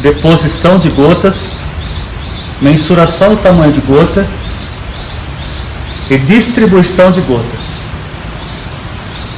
Deposição de gotas, mensuração do tamanho de gota e distribuição de gotas.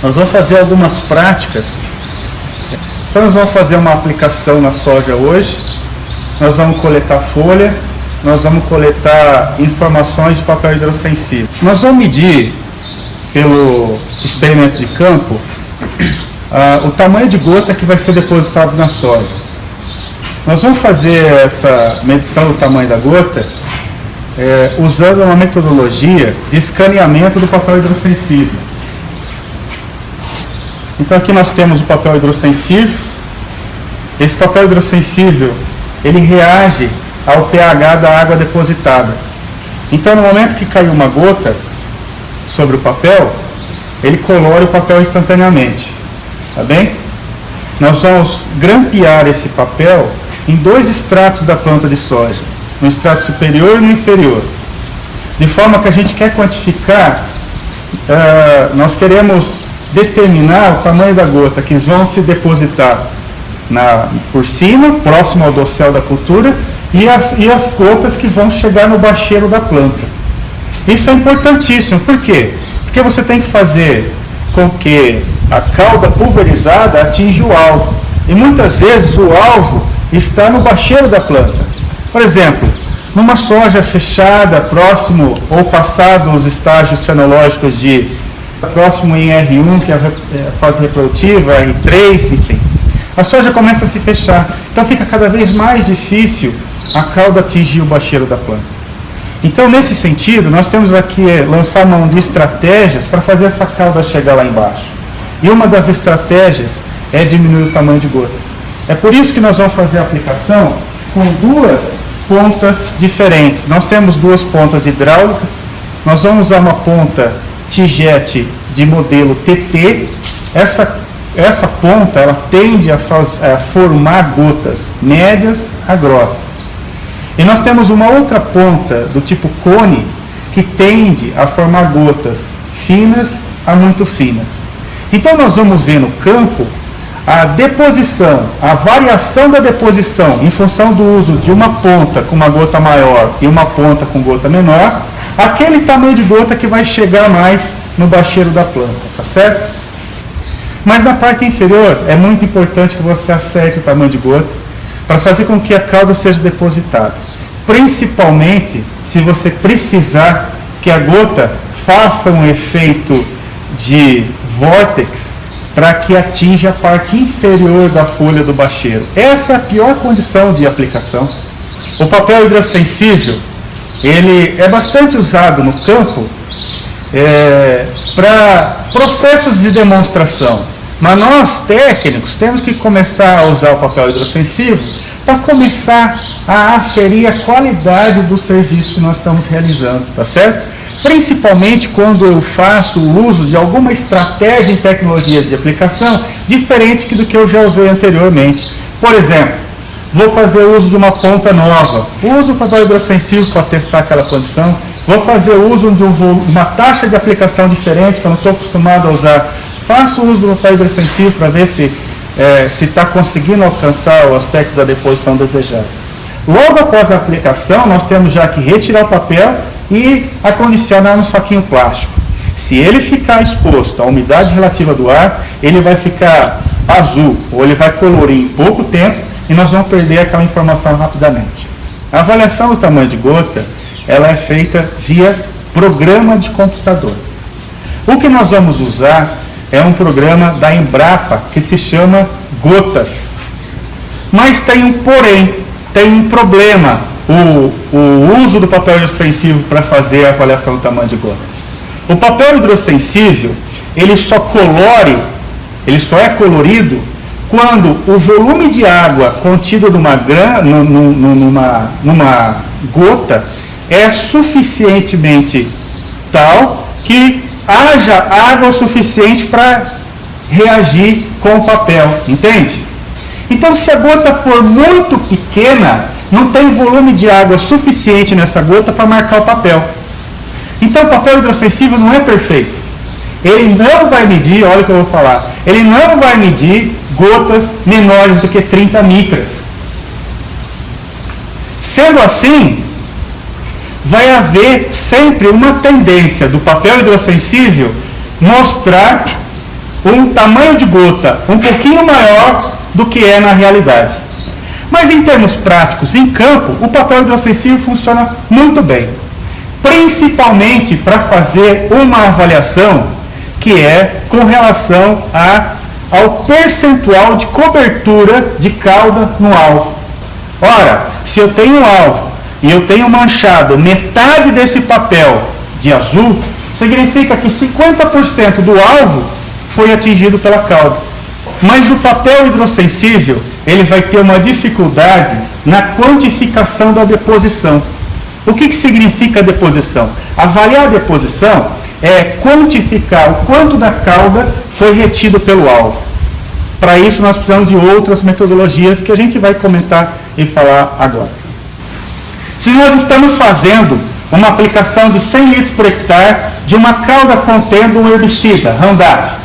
Nós vamos fazer algumas práticas. Então nós vamos fazer uma aplicação na soja hoje, nós vamos coletar folha, nós vamos coletar informações de papel hidrossensível. Nós vamos medir pelo experimento de campo o tamanho de gota que vai ser depositado na soja. Nós vamos fazer essa medição do tamanho da gota usando uma metodologia de escaneamento do papel hidrossensível. Então aqui nós temos o papel hidrossensível. Esse papel hidrossensível, ele reage ao pH da água depositada. Então no momento que caiu uma gota sobre o papel, ele colore o papel instantaneamente. Tá bem? Nós vamos grampear esse papel em 2 estratos da planta de soja, no extrato superior e no inferior, de forma que a gente quer quantificar, nós queremos determinar o tamanho da gota que vão se depositar por cima, próximo ao dossel da cultura, e as gotas que vão chegar no bacheiro da planta. Isso é importantíssimo, por quê? Porque você tem que fazer com que a cauda pulverizada atinja o alvo, e muitas vezes o alvo está no bacheiro da planta. Por exemplo, numa soja fechada, próximo ou passado os estágios fenológicos próximo em R1, que é a fase reprodutiva, R3, enfim, a soja começa a se fechar. Então fica cada vez mais difícil a cauda atingir o bacheiro da planta. Então, nesse sentido, nós temos aqui lançar mão de estratégias para fazer essa cauda chegar lá embaixo. E uma das estratégias é diminuir o tamanho de gota. É por isso que nós vamos fazer a aplicação com 2 pontas diferentes. Nós temos 2 pontas hidráulicas, nós vamos usar uma ponta T-Jet de modelo TT. Essa ponta ela tende a formar gotas médias a grossas. E nós temos uma outra ponta do tipo cone que tende a formar gotas finas a muito finas. Então nós vamos ver no campo a deposição, a variação da deposição em função do uso de uma ponta com uma gota maior e uma ponta com gota menor, aquele tamanho de gota que vai chegar mais no bacheiro da planta, tá certo? Mas na parte inferior é muito importante que você acerte o tamanho de gota para fazer com que a cauda seja depositada, principalmente se você precisar que a gota faça um efeito de vórtex para que atinja a parte inferior da folha do bacheiro. Essa é a pior condição de aplicação. O papel hidrossensível, ele é bastante usado no campo para processos de demonstração. Mas nós, técnicos, temos que começar a usar o papel hidrossensível para começar a aferir a qualidade do serviço que nós estamos realizando, tá certo? Principalmente quando eu faço o uso de alguma estratégia em tecnologia de aplicação diferente do que eu já usei anteriormente. Por exemplo, vou fazer uso de uma ponta nova, uso o papel hidrossensível para testar aquela condição, vou fazer uso de uma taxa de aplicação diferente que eu não estou acostumado a usar, faço uso do papel hidrossensível para ver se está conseguindo alcançar o aspecto da deposição desejada. Logo após a aplicação, nós temos já que retirar o papel e acondicionar no saquinho plástico. Se ele ficar exposto à umidade relativa do ar, ele vai ficar azul, ou ele vai colorir em pouco tempo, e nós vamos perder aquela informação rapidamente. A avaliação do tamanho de gota, ela é feita via programa de computador. O que nós vamos usar é um programa da Embrapa que se chama Gotas. Mas tem um porém, tem um problema, o uso do papel hidrossensível para fazer a avaliação do tamanho de gota. O papel hidrossensível, ele só é colorido quando o volume de água contido numa gota é suficientemente tal que haja água suficiente para reagir com o papel, entende? Então, se a gota for muito pequena, não tem volume de água suficiente nessa gota para marcar o papel. Então, o papel hidrossensível não é perfeito. Ele não vai medir, olha o que eu vou falar, ele não vai medir gotas menores do que 30 micras. Sendo assim, vai haver sempre uma tendência do papel hidrossensível mostrar um tamanho de gota um pouquinho maior do que é na realidade. Mas em termos práticos, em campo, o papel hidrossensível funciona muito bem. Principalmente para fazer uma avaliação que é com relação ao percentual de cobertura de cauda no alvo. Ora, se eu tenho um alvo e eu tenho manchado metade desse papel de azul, significa que 50% do alvo foi atingido pela cauda. Mas o papel hidrossensível, ele vai ter uma dificuldade na quantificação da deposição. O que significa a deposição? Avaliar a deposição é quantificar o quanto da cauda foi retido pelo alvo. Para isso nós precisamos de outras metodologias que a gente vai comentar e falar agora. Se nós estamos fazendo uma aplicação de 100 litros por hectare de uma cauda contendo um herbicida, Roundup,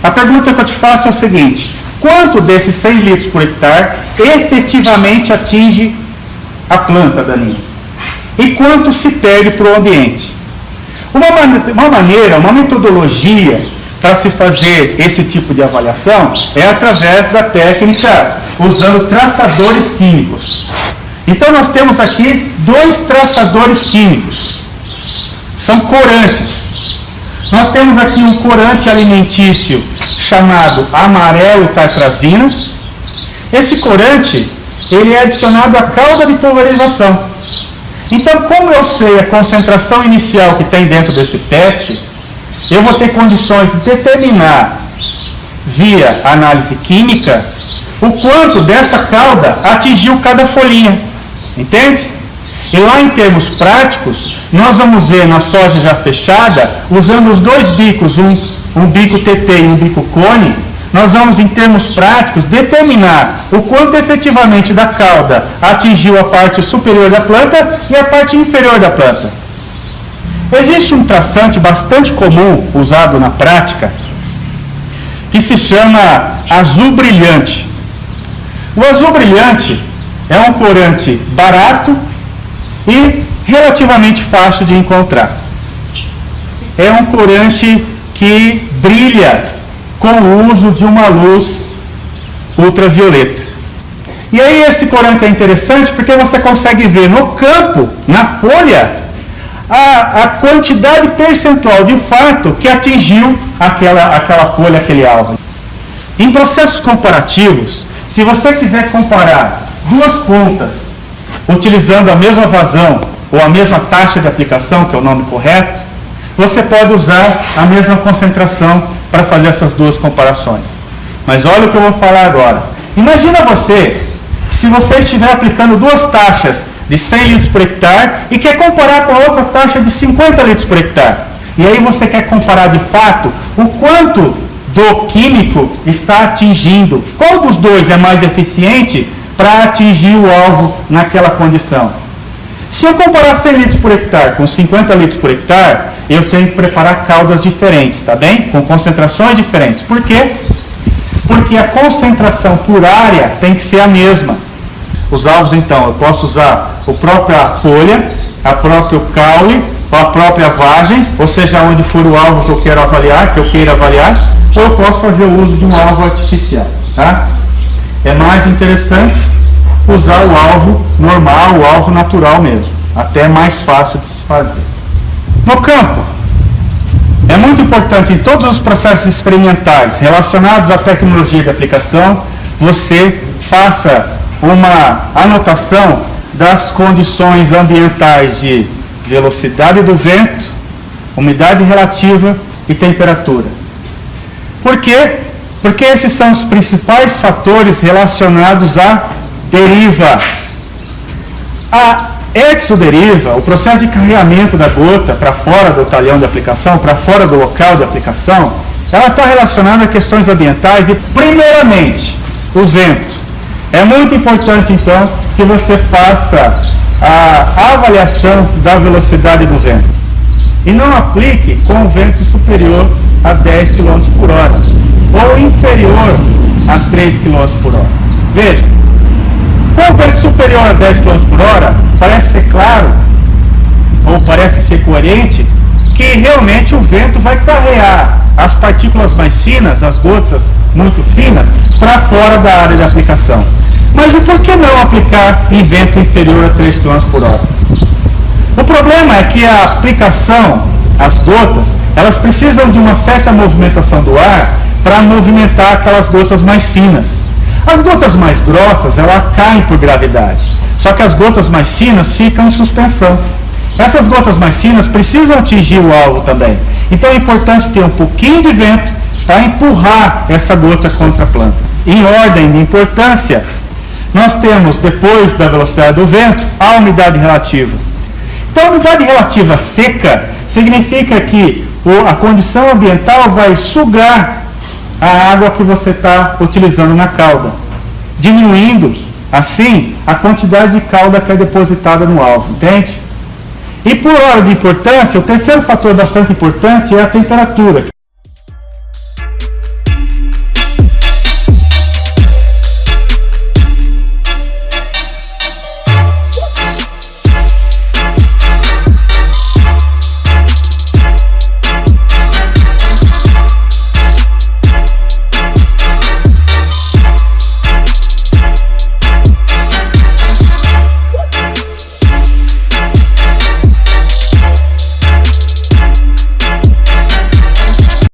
a pergunta que eu te faço é o seguinte: quanto desses 100 litros por hectare efetivamente atinge a planta daninha? E quanto se perde para o ambiente? Uma metodologia para se fazer esse tipo de avaliação é através da técnica usando traçadores químicos. Então nós temos aqui dois traçadores químicos. São corantes. Nós temos aqui um corante alimentício chamado amarelo tartrazina. Esse corante, ele é adicionado à cauda de pulverização. Então, como eu sei a concentração inicial que tem dentro desse PET, eu vou ter condições de determinar, via análise química, o quanto dessa cauda atingiu cada folhinha. Entende? E lá em termos práticos, nós vamos ver na soja já fechada, usando os dois bicos, um bico TT e um bico cone, nós vamos em termos práticos determinar o quanto efetivamente da cauda atingiu a parte superior da planta e a parte inferior da planta. Existe um traçante bastante comum usado na prática que se chama azul brilhante. O azul brilhante é um corante barato e relativamente fácil de encontrar. É um corante que brilha com o uso de uma luz ultravioleta. E aí esse corante é interessante porque você consegue ver no campo, na folha, a quantidade percentual de fato que atingiu aquela folha, aquele alvo. Em processos comparativos, se você quiser comparar duas pontas utilizando a mesma vazão ou a mesma taxa de aplicação, que é o nome correto, você pode usar a mesma concentração para fazer essas duas comparações. Mas olha o que eu vou falar agora. Imagina se você estiver aplicando duas taxas de 100 litros por hectare e quer comparar com a outra taxa de 50 litros por hectare. E aí você quer comparar de fato o quanto do químico está atingindo, qual dos dois é mais eficiente para atingir o alvo naquela condição. Se eu comparar 100 litros por hectare com 50 litros por hectare, eu tenho que preparar caudas diferentes, tá bem? Com concentrações diferentes. Por quê? Porque a concentração por área tem que ser a mesma. Os alvos, então, eu posso usar a própria folha, a próprio caule, a própria vagem, ou seja, onde for o alvo que eu quero avaliar, que eu queira avaliar, ou eu posso fazer o uso de um alvo artificial, tá? É mais interessante usar o alvo normal, o alvo natural mesmo. Até mais fácil de se fazer. No campo, é muito importante em todos os processos experimentais relacionados à tecnologia de aplicação, você faça uma anotação das condições ambientais de velocidade do vento, umidade relativa e temperatura. Porque Porque esses são os principais fatores relacionados à deriva. A exoderiva, o processo de carregamento da gota para fora do talhão de aplicação, para fora do local de aplicação, ela está relacionada a questões ambientais e, primeiramente, o vento. É muito importante, então, que você faça a avaliação da velocidade do vento. E não aplique com o vento superior a 10 km por hora ou inferior a 3 km por hora. Veja, com o vento superior a 10 km por hora, parece ser claro, ou parece ser coerente, que realmente o vento vai carregar as partículas mais finas, as gotas muito finas, para fora da área de aplicação. Mas e por que não aplicar em vento inferior a 3 km por hora? O problema é que a aplicação, as gotas, elas precisam de uma certa movimentação do ar para movimentar aquelas gotas mais finas. As gotas mais grossas, elas caem por gravidade, só que as gotas mais finas ficam em suspensão. Essas gotas mais finas precisam atingir o alvo também. Então é importante ter um pouquinho de vento para empurrar essa gota contra a planta. Em ordem de importância, nós temos, depois da velocidade do vento, a umidade relativa. Então, a umidade relativa seca significa que a condição ambiental vai sugar a água que você está utilizando na cauda, diminuindo, assim, a quantidade de cauda que é depositada no alvo, entende? E por ordem de importância, o terceiro fator bastante importante é a temperatura.